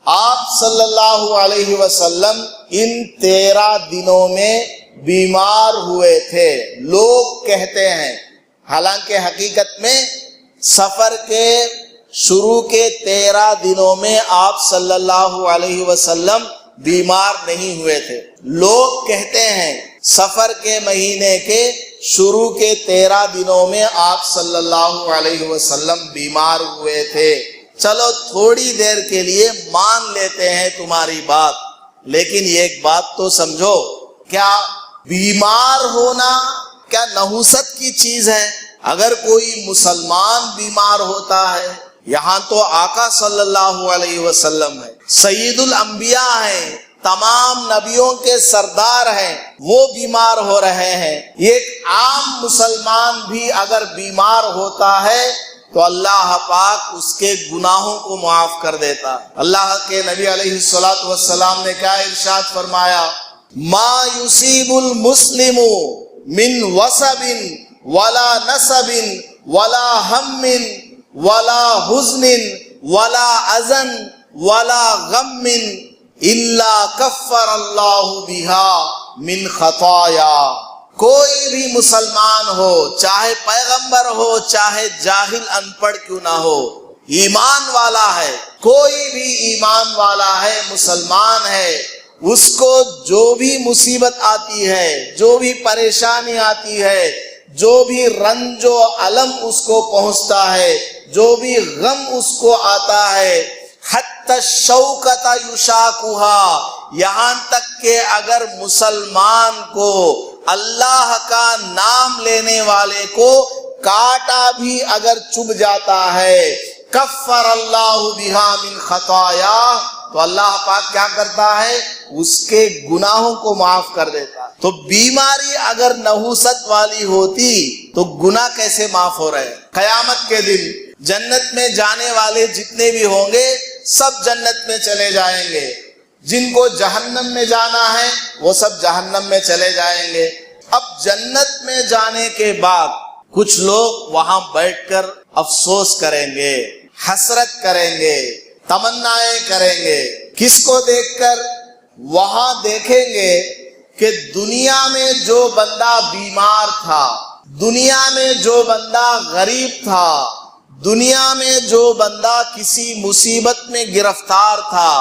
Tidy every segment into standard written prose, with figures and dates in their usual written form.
آپ صلی اللہ علیہ وسلم ان 13 دنوں میں بیمار ہوئے تھے، لوگ کہتے ہیں، حالانکہ حقیقت میں سفر کے شروع کے 13 دنوں میں آپ صلی اللہ علیہ وسلم بیمار نہیں ہوئے تھے۔ لوگ کہتے ہیں سفر کے مہینے کے شروع کے 13 دنوں میں آپ صلی اللہ علیہ وسلم بیمار ہوئے تھے۔ چلو تھوڑی دیر کے لیے مان لیتے ہیں تمہاری بات، لیکن ایک بات تو سمجھو، کیا بیمار ہونا کیا نحوست کی چیز ہے؟ اگر کوئی مسلمان بیمار ہوتا ہے، یہاں تو آقا صلی اللہ علیہ وسلم ہے، سید الانبیاء ہیں، تمام نبیوں کے سردار ہیں، وہ بیمار ہو رہے ہیں۔ ایک عام مسلمان بھی اگر بیمار ہوتا ہے تو اللہ پاک اس کے گناہوں کو معاف کر دیتا۔ اللہ کے نبی علیہ الصلوۃ والسلام نے کیا ارشاد فرمایا؟ ما یصیب المسلم من وصب ولا نصب ولا ہم ولا حزن ولا اذن ولا غم الا کفر اللہ بہا من خطایا۔ کوئی بھی مسلمان ہو، چاہے پیغمبر ہو، چاہے جاہل ان پڑھ کیوں نہ ہو، ایمان والا ہے، کوئی بھی ایمان والا ہے، مسلمان ہے، اس کو جو بھی مصیبت آتی ہے، جو بھی پریشانی آتی ہے، جو بھی رنج و الم اس کو پہنچتا ہے، جو بھی غم اس کو آتا ہے، حتی الشوکۃ یشاکھا، یہاں تک کہ اگر مسلمان کو، اللہ کا نام لینے والے کو کاٹا بھی اگر چبھ جاتا ہے، کفر اللہ بہا من خطایا، تو اللہ پاک کیا کرتا ہے؟ اس کے گناہوں کو معاف کر دیتا ہے۔ تو بیماری اگر نحوست والی ہوتی تو گناہ کیسے معاف ہو رہے ہیں؟ قیامت کے دن جنت میں جانے والے جتنے بھی ہوں گے سب جنت میں چلے جائیں گے، جن کو جہنم میں جانا ہے وہ سب جہنم میں چلے جائیں گے۔ اب جنت میں جانے کے بعد کچھ لوگ وہاں بیٹھ کر افسوس کریں گے، حسرت کریں گے، تمنائیں کریں گے۔ کس کو دیکھ کر؟ وہاں دیکھیں گے کہ دنیا میں جو بندہ بیمار تھا، دنیا میں جو بندہ غریب تھا، دنیا میں جو بندہ کسی مصیبت میں گرفتار تھا،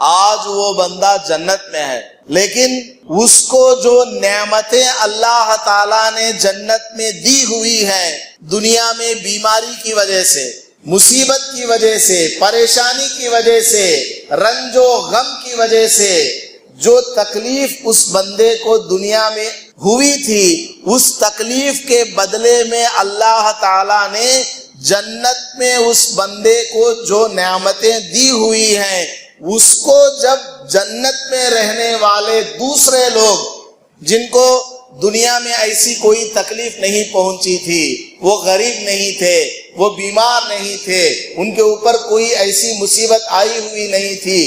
آج وہ بندہ جنت میں ہے، لیکن اس کو جو نعمتیں اللہ تعالیٰ نے جنت میں دی ہوئی ہیں، دنیا میں بیماری کی وجہ سے، مصیبت کی وجہ سے، پریشانی کی وجہ سے، رنج و غم کی وجہ سے جو تکلیف اس بندے کو دنیا میں ہوئی تھی، اس تکلیف کے بدلے میں اللہ تعالیٰ نے جنت میں اس بندے کو جو نعمتیں دی ہوئی ہیں، اس کو جب جنت میں رہنے والے دوسرے لوگ جن کو دنیا میں ایسی کوئی تکلیف نہیں پہنچی تھی، وہ غریب نہیں تھے، وہ بیمار نہیں تھے، ان کے اوپر کوئی ایسی مصیبت آئی ہوئی نہیں تھی،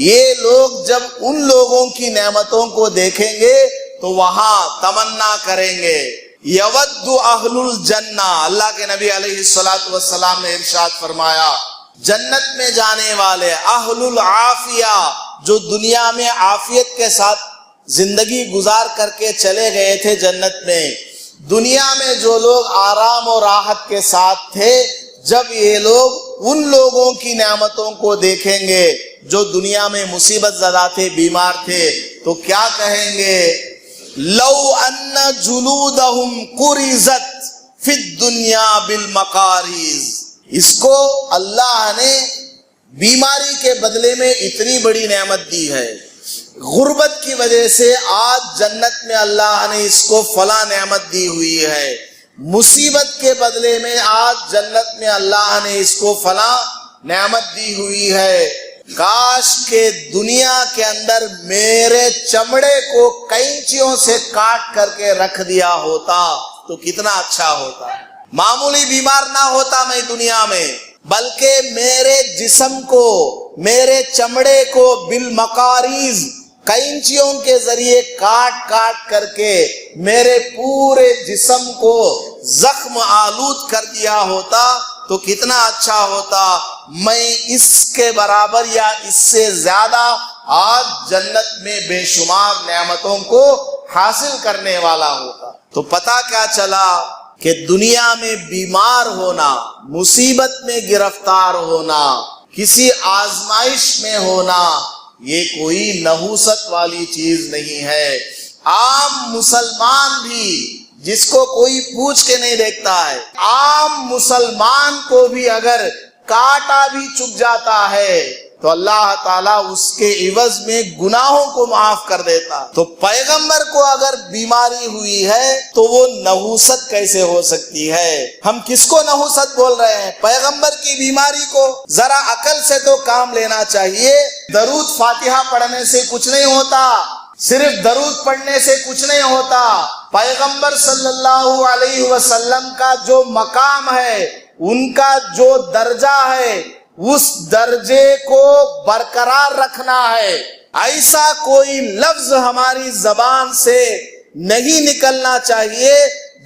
یہ لوگ جب ان لوگوں کی نعمتوں کو دیکھیں گے تو وہاں تمنا کریں گے۔ یود اہل الجنہ، اللہ کے نبی علیہ الصلوۃ والسلام نے ارشاد فرمایا، جنت میں جانے والے اہل العافیہ، جو دنیا میں عافیت کے ساتھ زندگی گزار کر کے چلے گئے تھے جنت میں، دنیا میں جو لوگ آرام و راحت کے ساتھ تھے، جب یہ لوگ ان لوگوں کی نعمتوں کو دیکھیں گے جو دنیا میں مصیبت زدہ تھے، بیمار تھے، تو کیا کہیں گے؟ لو ان جلودہم قرزت فی الدنیا بالمقاریض۔ اس کو اللہ نے بیماری کے بدلے میں اتنی بڑی نعمت دی ہے، غربت کی وجہ سے آج جنت میں اللہ نے اس کو فلاں نعمت دی ہوئی ہے، مصیبت کے بدلے میں آج جنت میں اللہ نے اس کو فلاں نعمت دی ہوئی ہے۔ کاش کہ دنیا کے اندر میرے چمڑے کو کینچیوں سے کاٹ کر کے رکھ دیا ہوتا تو کتنا اچھا ہوتا، معمولی بیمار نہ ہوتا میں دنیا میں، بلکہ میرے جسم کو، میرے چمڑے کو بالمقاریض، کینچیوں کے ذریعے کاٹ کاٹ کر کے میرے پورے جسم کو زخم آلود کر دیا ہوتا تو کتنا اچھا ہوتا، میں اس کے برابر یا اس سے زیادہ آج جنت میں بے شمار نعمتوں کو حاصل کرنے والا ہوتا۔ تو پتہ کیا چلا کہ دنیا میں بیمار ہونا، مصیبت میں گرفتار ہونا، کسی آزمائش میں ہونا، یہ کوئی نحوست والی چیز نہیں ہے۔ عام مسلمان بھی جس کو کوئی پوچھ کے نہیں دیکھتا ہے، عام مسلمان کو بھی اگر کانٹا بھی چبھ جاتا ہے تو اللہ تعالیٰ اس کے عوض میں گناہوں کو معاف کر دیتا۔ تو پیغمبر کو اگر بیماری ہوئی ہے تو وہ نحوست کیسے ہو سکتی ہے؟ ہم کس کو نحوست بول رہے ہیں؟ پیغمبر کی بیماری کو۔ ذرا عقل سے تو کام لینا چاہیے۔ درود فاتحہ پڑھنے سے کچھ نہیں ہوتا، صرف درود پڑھنے سے کچھ نہیں ہوتا۔ پیغمبر صلی اللہ علیہ وسلم کا جو مقام ہے، ان کا جو درجہ ہے، اس درجے کو برقرار رکھنا ہے۔ ایسا کوئی لفظ ہماری زبان سے نہیں نکلنا چاہیے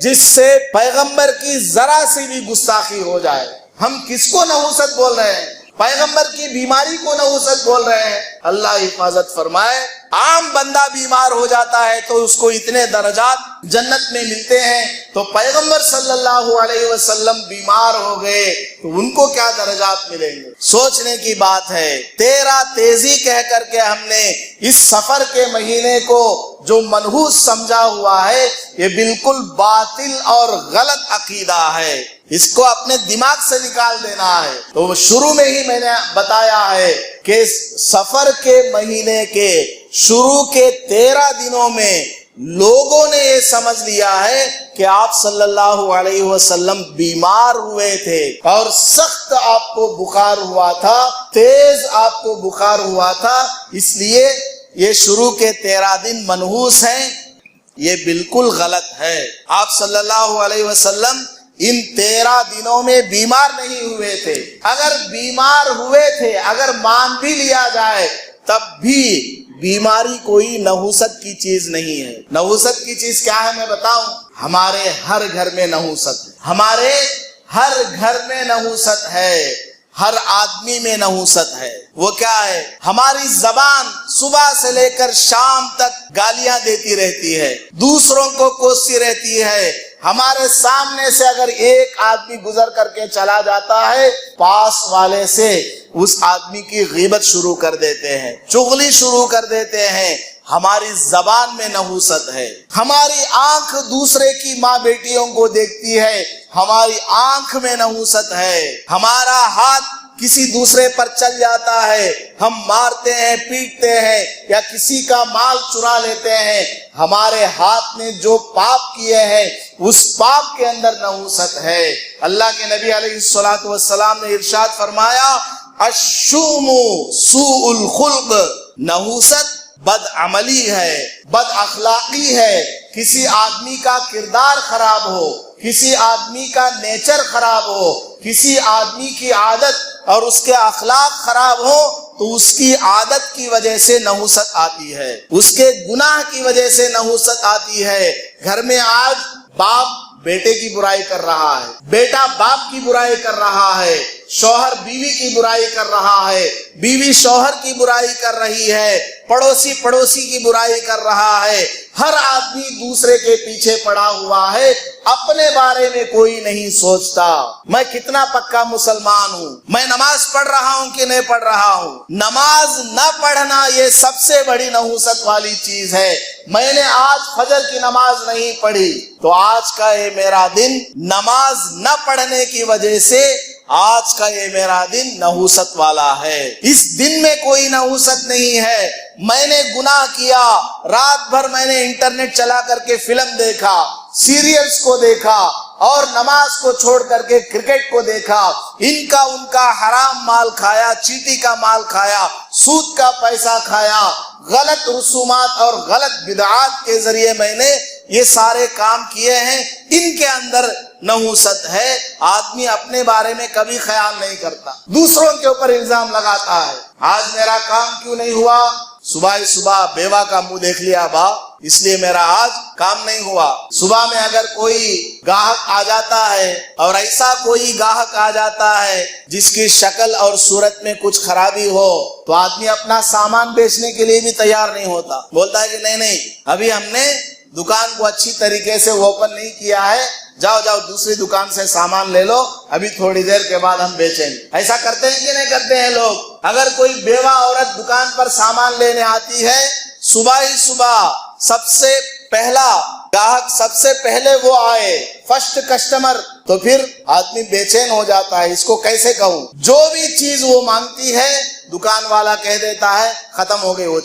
جس سے پیغمبر کی ذرا سی بھی گستاخی ہو جائے۔ ہم کس کو نحوست بول رہے ہیں؟ پیغمبر کی بیماری کو نحوست بول رہے ہیں۔ اللہ حفاظت فرمائے۔ عام بندہ بیمار ہو جاتا ہے تو اس کو اتنے درجات جنت میں ملتے ہیں، تو پیغمبر صلی اللہ علیہ وسلم بیمار ہو گئے تو ان کو کیا درجات ملیں گے؟ سوچنے کی بات ہے۔ تیرا تیزی کہہ کر کے ہم نے اس سفر کے مہینے کو جو منحوس سمجھا ہوا ہے، یہ بالکل باطل اور غلط عقیدہ ہے، اس کو اپنے دماغ سے نکال دینا ہے۔ تو شروع میں ہی میں نے بتایا ہے کہ سفر کے مہینے کے شروع کے 13 دنوں میں لوگوں نے یہ سمجھ لیا ہے کہ آپ صلی اللہ علیہ وسلم بیمار ہوئے تھے اور سخت آپ کو بخار ہوا تھا، تیز آپ کو بخار ہوا تھا، اس لیے یہ شروع کے 13 دن منحوس ہیں۔ یہ بالکل غلط ہے۔ آپ صلی اللہ علیہ وسلم ان 13 دنوں میں بیمار نہیں ہوئے تھے۔ اگر بیمار ہوئے تھے، اگر مان بھی لیا جائے، تب بھی بیماری کوئی نحوست کی چیز نہیں ہے۔ نحوست کی چیز کیا ہے میں بتاؤں؟ ہمارے ہر گھر میں نحوست ہے، ہمارے ہر گھر میں نحوست ہے، ہر آدمی میں نحوست ہے۔ وہ کیا ہے؟ ہماری زبان صبح سے لے کر شام تک گالیاں دیتی رہتی ہے، دوسروں کو کوستی رہتی ہے۔ ہمارے سامنے سے اگر ایک آدمی گزر کر کے چلا جاتا ہے، پاس والے سے اس آدمی کی غیبت شروع کر دیتے ہیں، چغلی شروع کر دیتے ہیں۔ ہماری زبان میں نحوست ہے۔ ہماری آنکھ دوسرے کی ماں بیٹیوں کو دیکھتی ہے، ہماری آنکھ میں نحوست ہے۔ ہمارا ہاتھ کسی دوسرے پر چل جاتا ہے، ہم مارتے ہیں، پیٹتے ہیں یا کسی کا مال چرا لیتے ہیں، ہمارے ہاتھ نے جو پاپ کیے ہیں اس پاپ کے اندر نحوست ہے۔ اللہ کے نبی علیہ الصلوۃ والسلام نے ارشاد فرمایا، الشوم سوء الخلق، نحوست بد عملی ہے، بد اخلاقی ہے۔ کسی آدمی کا کردار خراب ہو، کسی آدمی کا نیچر خراب ہو، کسی آدمی کی عادت اور اس کے اخلاق خراب ہو تو اس کی عادت کی وجہ سے نحوست آتی ہے، اس کے گناہ کی وجہ سے نحوست آتی ہے۔ گھر میں آج باپ بیٹے کی برائی کر رہا ہے، بیٹا باپ کی برائی کر رہا ہے، شوہر بیوی کی برائی کر رہا ہے، بیوی شوہر کی برائی کر رہی ہے، پڑوسی پڑوسی کی برائی کر رہا ہے۔ ہر آدمی دوسرے کے پیچھے پڑا ہوا ہے، اپنے بارے میں کوئی نہیں سوچتا۔ میں کتنا پکا مسلمان ہوں، میں نماز پڑھ رہا ہوں کہ نہیں پڑھ رہا ہوں؟ نماز نہ پڑھنا یہ سب سے بڑی نحوست والی چیز ہے۔ میں نے آج فجر کی نماز نہیں پڑھی تو آج کا یہ میرا دن نماز نہ پڑھنے کی وجہ سے آج کا یہ میرا دن نحوست والا ہے۔ اس دن میں کوئی نحوست نہیں ہے۔ میں نے گناہ کیا، رات بھر میں نے انٹرنیٹ چلا کر کے فلم دیکھا، سیریلز کو دیکھا اور نماز کو چھوڑ کر کے کرکٹ کو دیکھا، ان کا حرام مال کھایا، چیٹی کا مال کھایا، سود کا پیسہ کھایا، غلط رسومات اور غلط بدعات کے ذریعے میں نے یہ سارے کام کیے ہیں۔ ان کے اندر نحوست ہے۔ آدمی اپنے بارے میں کبھی خیال نہیں کرتا، دوسروں کے اوپر الزام لگاتا ہے۔ آج میرا کام کیوں نہیں ہوا؟ صبح صبح بیوہ کا منہ دیکھ لیا، اس لیے میرا آج کام نہیں ہوا۔ صبح میں اگر کوئی گاہک آ جاتا ہے اور ایسا کوئی گاہک آ جاتا ہے جس کی شکل اور صورت میں کچھ خرابی ہو تو آدمی اپنا سامان بیچنے کے لیے بھی تیار نہیں ہوتا، بولتا ہے کہ نہیں ابھی ہم نے دکان کو اچھی طریقے سے اوپن نہیں کیا ہے، جاؤ دوسری دکان سے سامان لے لو، ابھی تھوڑی دیر کے بعد ہم بیچیں گے۔ ایسا کرتے ہیں کہ نہیں کرتے ہیں لوگ؟ اگر کوئی بیوہ عورت دکان پر سامان لینے آتی ہے، صبح ہی صبح سب سے پہلا گاہک، سب سے پہلے وہ آئے، فرسٹ کسٹمر، تو پھر آدمی بے چین ہو جاتا ہے، اس کو کیسے کہوں؟ جو بھی چیز وہ مانگتی ہے دکان والا کہہ دیتا ہے ختم ہو گئی وہ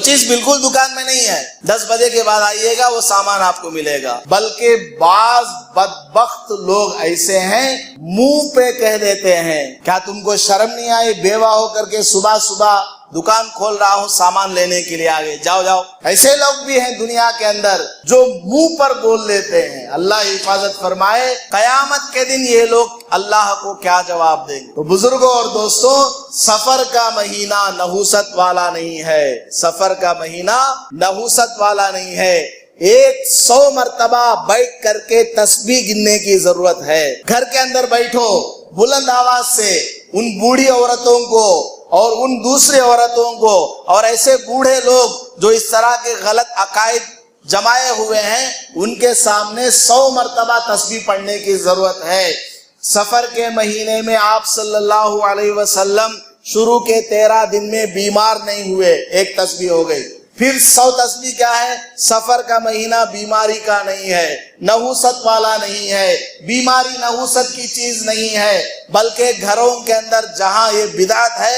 چیز بالکل دکان میں نہیں ہے، 10 بجے کے بعد آئیے گا وہ سامان آپ کو ملے گا۔ بلکہ بعض بدبخت لوگ ایسے ہیں منہ پہ کہہ دیتے ہیں، کیا تم کو شرم نہیں آئی؟ بیوہ ہو کر کے صبح صبح دکان کھول رہا ہوں سامان لینے کے لیے، آگے جاؤ۔ ایسے لوگ بھی ہیں دنیا کے اندر جو منہ پر بول لیتے ہیں۔ اللہ حفاظت فرمائے، قیامت کے دن یہ لوگ اللہ کو کیا جواب دیں گے؟ تو بزرگوں اور دوستوں، سفر کا مہینہ نحوست والا نہیں ہے، سفر کا مہینہ نحوست والا نہیں ہے۔ 100 مرتبہ بیٹھ کر کے تسبیح گننے کی ضرورت ہے۔ گھر کے اندر بیٹھو، بلند آواز سے ان بوڑھی عورتوں کو اور ان دوسرے عورتوں کو اور ایسے بوڑھے لوگ جو اس طرح کے غلط عقائد جمائے ہوئے ہیں ان کے سامنے 100 مرتبہ تسبیح پڑھنے کی ضرورت ہے۔ سفر کے مہینے میں آپ صلی اللہ علیہ وسلم شروع کے 13 دن میں بیمار نہیں ہوئے، ایک تسبیح ہو گئی۔ پھر 100 تسبیح کیا ہے؟ سفر کا مہینہ بیماری کا نہیں ہے، نحوست والا نہیں ہے، بیماری نحوست کی چیز نہیں ہے، بلکہ گھروں کے اندر جہاں یہ بدعت ہے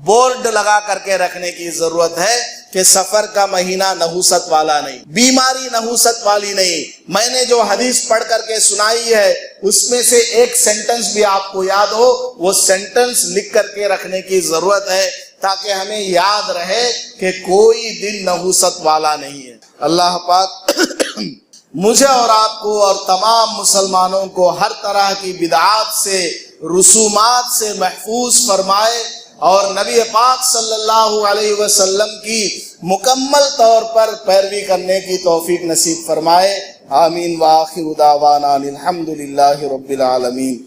بورڈ لگا کر کے رکھنے کی ضرورت ہے کہ سفر کا مہینہ نحوست والا نہیں، بیماری نحوست والی نہیں۔ میں نے جو حدیث پڑھ کر کے سنائی ہے اس میں سے ایک سینٹنس بھی آپ کو یاد ہو، وہ سینٹنس لکھ کر کے رکھنے کی ضرورت ہے تاکہ ہمیں یاد رہے کہ کوئی دن نحوست والا نہیں ہے۔ اللہ پاک مجھے اور آپ کو اور تمام مسلمانوں کو ہر طرح کی بدعات سے، رسومات سے محفوظ فرمائے اور نبی پاک صلی اللہ علیہ وسلم کی مکمل طور پر پیروی کرنے کی توفیق نصیب فرمائے۔ آمین۔ وآخر دعوانا الحمدللہ رب العالمین۔